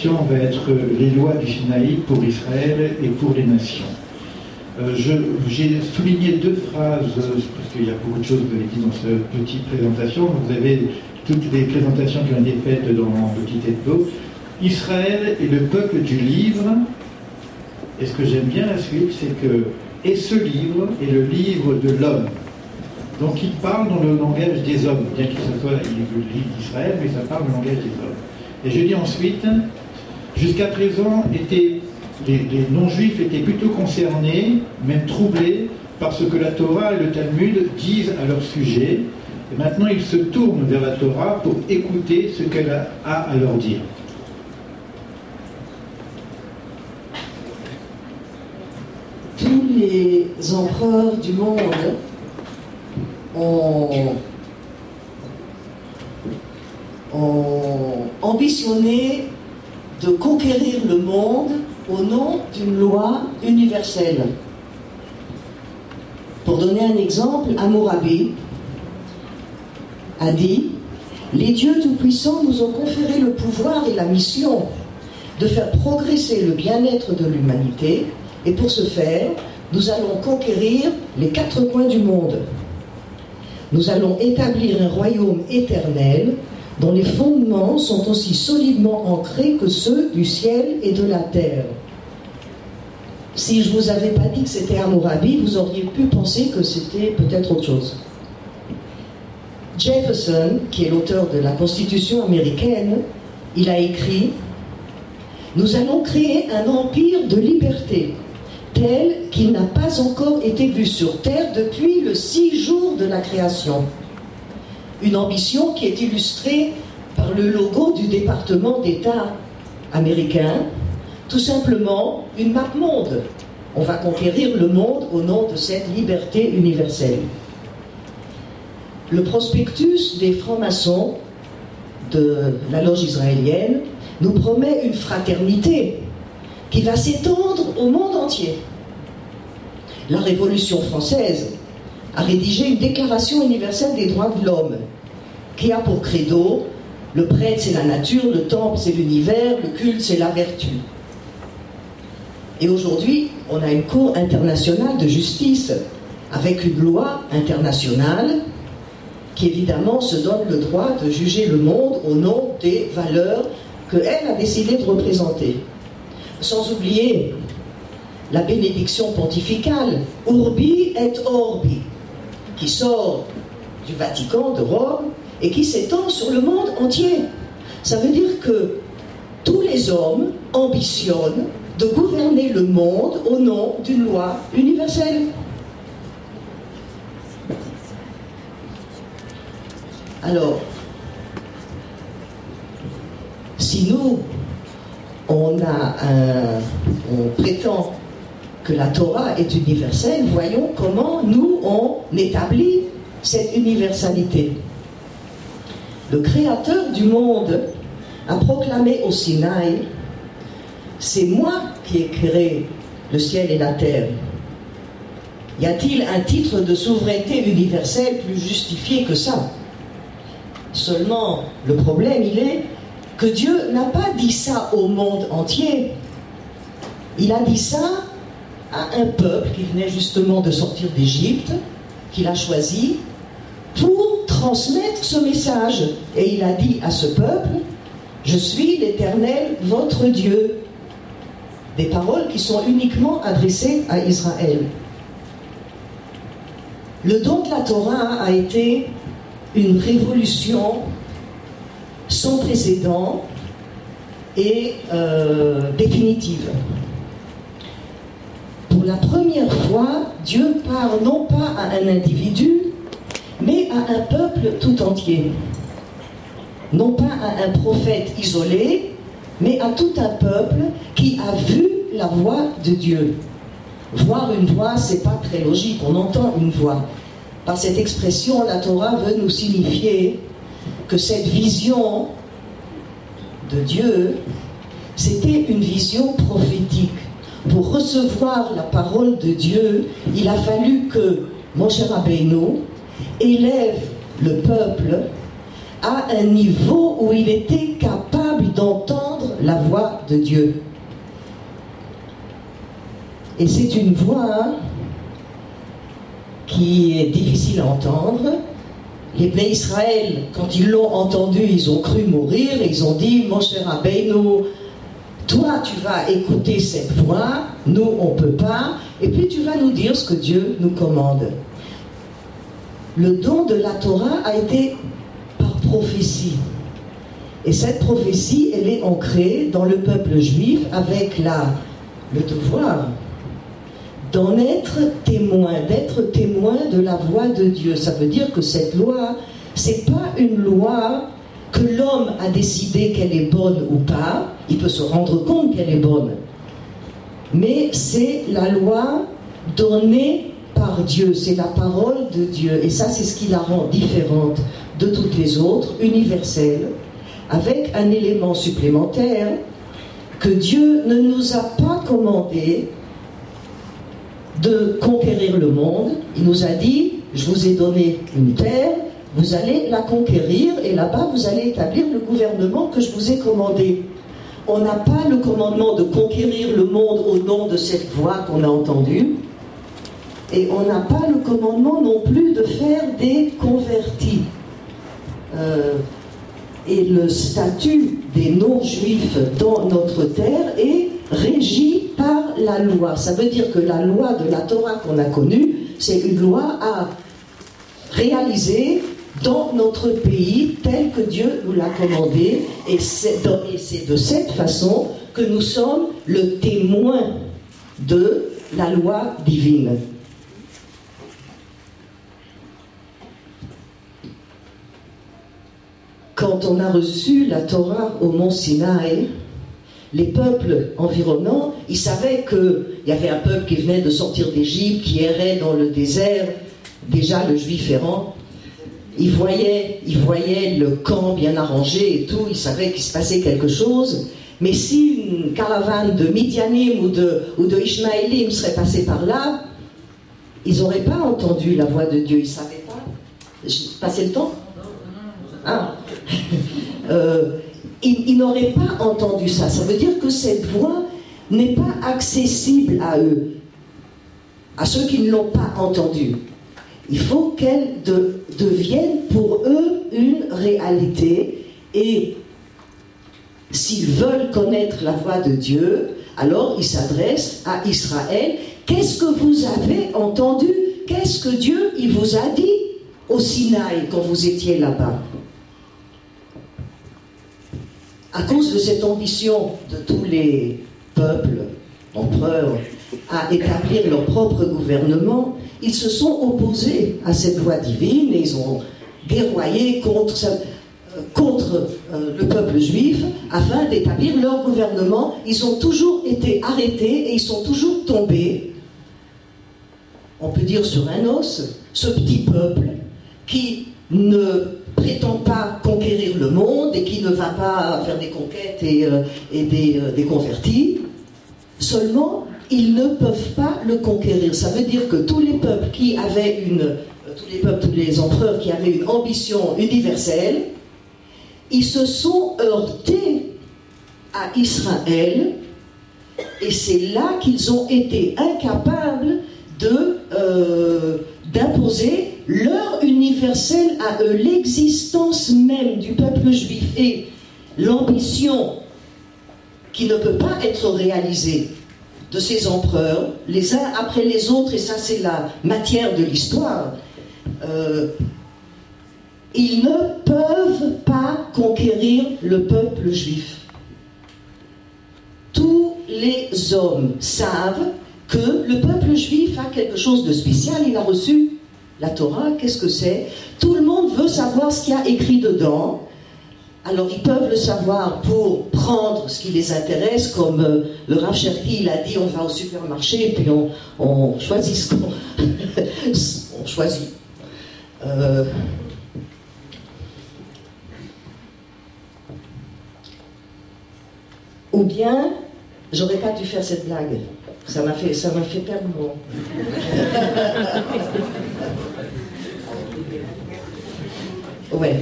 présentation va être les lois du Sinaï pour Israël et pour les nations. J'ai souligné deux phrases, parce qu'il y a beaucoup de choses que vous avez dit dans cette petite présentation. Vous avez toutes les présentations qui ont été faites dans le petit hebdo. Israël est le peuple du livre. Et ce que j'aime bien la suite, c'est que et ce livre est le livre de l'homme. Donc il parle dans le langage des hommes, bien qu'il soit le livre d'Israël, mais ça parle dans le langage des hommes. Et je dis ensuite, jusqu'à présent, les non-juifs étaient plutôt concernés, même troublés, par ce que la Torah et le Talmud disent à leur sujet. Et maintenant, ils se tournent vers la Torah pour écouter ce qu'elle a à leur dire. Tous les empereurs du monde ont ambitionné de conquérir le monde au nom d'une loi universelle. Pour donner un exemple, Hammurabi a dit « Les dieux tout-puissants nous ont conféré le pouvoir et la mission de faire progresser le bien-être de l'humanité, et pour ce faire, nous allons conquérir les 4 coins du monde. Nous allons établir un royaume éternel dont les fondements sont aussi solidement ancrés que ceux du ciel et de la terre. » Si je ne vous avais pas dit que c'était Hammurabi, vous auriez pu penser que c'était peut-être autre chose. Jefferson, qui est l'auteur de la Constitution américaine, il a écrit « Nous allons créer un empire de liberté, tel qu'il n'a pas encore été vu sur Terre depuis le 6 jours de la création. » Une ambition qui est illustrée par le logo du département d'État américain, tout simplement une map monde. On va conquérir le monde au nom de cette liberté universelle. Le prospectus des francs-maçons de la loge israélienne nous promet une fraternité qui va s'étendre au monde entier. La Révolution française a rédigé une déclaration universelle des droits de l'homme qui a pour credo « Le prêtre c'est la nature, le temple c'est l'univers, le culte c'est la vertu ». Et aujourd'hui, on a une Cour internationale de justice avec une loi internationale qui évidemment se donne le droit de juger le monde au nom des valeurs qu'elle a décidé de représenter. Sans oublier la bénédiction pontificale « Urbi et Orbi » qui sort du Vatican, de Rome, et qui s'étend sur le monde entier. Ça veut dire que tous les hommes ambitionnent de gouverner le monde au nom d'une loi universelle. Alors, si nous, on prétend que la Torah est universelle, voyons comment nous, on établit cette universalité. Le Créateur du monde a proclamé au Sinaï « C'est moi qui ai créé le ciel et la terre ». Y a-t-il un titre de souveraineté universelle plus justifié que ça? Seulement, le problème, il est que Dieu n'a pas dit ça au monde entier. Il a dit ça à un peuple qui venait justement de sortir d'Égypte, qu'il a choisi pour transmettre ce message. Et il a dit à ce peuple « Je suis l'Éternel, votre Dieu ». Des paroles qui sont uniquement adressées à Israël. Le don de la Torah a été une révolution sans précédent et définitive. Pour la première fois, Dieu parle non pas à un individu, mais à un peuple tout entier. Non pas à un prophète isolé, mais à tout un peuple qui a vu la voix de Dieu. Voir une voix, c'est pas très logique, on entend une voix. Par cette expression, la Torah veut nous signifier que cette vision de Dieu, c'était une vision prophétique. Pour recevoir la parole de Dieu, il a fallu que Moshe Rabbeinu élève le peuple à un niveau où il était capable d'entendre la voix de Dieu. Et c'est une voix qui est difficile à entendre. Les Bnei Israël, quand ils l'ont entendu, ils ont cru mourir et ils ont dit « Mon cher Rabbeinu, toi tu vas écouter cette voix, nous on ne peut pas, et puis tu vas nous dire ce que Dieu nous commande. » Le don de la Torah a été par prophétie. Et cette prophétie, elle est ancrée dans le peuple juif avec le devoir d'en être témoin, d'être témoin de la voix de Dieu. Ça veut dire que cette loi, c'est pas une loi que l'homme a décidé qu'elle est bonne ou pas. Il peut se rendre compte qu'elle est bonne. Mais c'est la loi donnée par Dieu, c'est la parole de Dieu. Et ça, c'est ce qui la rend différente de toutes les autres, universelle, avec un élément supplémentaire que Dieu ne nous a pas commandé de conquérir le monde. Il nous a dit, je vous ai donné une terre, vous allez la conquérir et là-bas vous allez établir le gouvernement que je vous ai commandé. On n'a pas le commandement de conquérir le monde au nom de cette voix qu'on a entendue, et on n'a pas le commandement non plus de faire des convertis. Et le statut des non-juifs dans notre terre est régi par la loi. Ça veut dire que la loi de la Torah qu'on a connue, c'est une loi à réaliser dans notre pays tel que Dieu nous l'a commandé. Et c'est de cette façon que nous sommes le témoin de la loi divine. Quand on a reçu la Torah au mont Sinaï, les peuples environnants, ils savaient qu'il y avait un peuple qui venait de sortir d'Égypte, qui errait dans le désert. Déjà, le juif errant, il voyait le camp bien arrangé et tout, il savait qu'il se passait quelque chose. Mais si une caravane de Midianim ou de Ishmaélim serait passée par là, ils n'auraient pas entendu la voix de Dieu, ils ne savaient pas. J'ai passé le temps ? Ah. Ils n'auraient pas entendu ça. Ça veut dire que cette voix n'est pas accessible à eux, à ceux qui ne l'ont pas entendue. Il faut qu'elle devienne pour eux une réalité. Et s'ils veulent connaître la voix de Dieu, alors ils s'adressent à Israël. Qu'est-ce que vous avez entendu? Qu'est-ce que Dieu il vous a dit au Sinaï quand vous étiez là-bas? À cause de cette ambition de tous les peuples, empereurs, à établir leur propre gouvernement, ils se sont opposés à cette voie divine et ils ont guerroyé contre le peuple juif afin d'établir leur gouvernement. Ils ont toujours été arrêtés et ils sont toujours tombés, on peut dire sur un os, ce petit peuple qui ne prétend pas conquérir le monde et qui ne va pas faire des conquêtes et des convertis. Seulement, ils ne peuvent pas le conquérir. Ça veut dire que tous les peuples qui avaient tous les empereurs qui avaient une ambition universelle, ils se sont heurtés à Israël et c'est là qu'ils ont été incapables d'imposer leur universel à eux, l'existence même du peuple juif et l'ambition qui ne peut pas être réalisée de ces empereurs, les uns après les autres, et ça c'est la matière de l'histoire, ils ne peuvent pas conquérir le peuple juif. Tous les hommes savent que le peuple juif a quelque chose de spécial, il a reçu la Torah, qu'est-ce que c'est? Tout le monde veut savoir ce qu'il y a écrit dedans. Alors ils peuvent le savoir pour prendre ce qui les intéresse, comme le Rav Cherki, il a dit, on va au supermarché et puis on choisit ce qu'on on choisit. Ou bien, j'aurais pas dû faire cette blague. Ça m'a fait perdre mon... Ouais.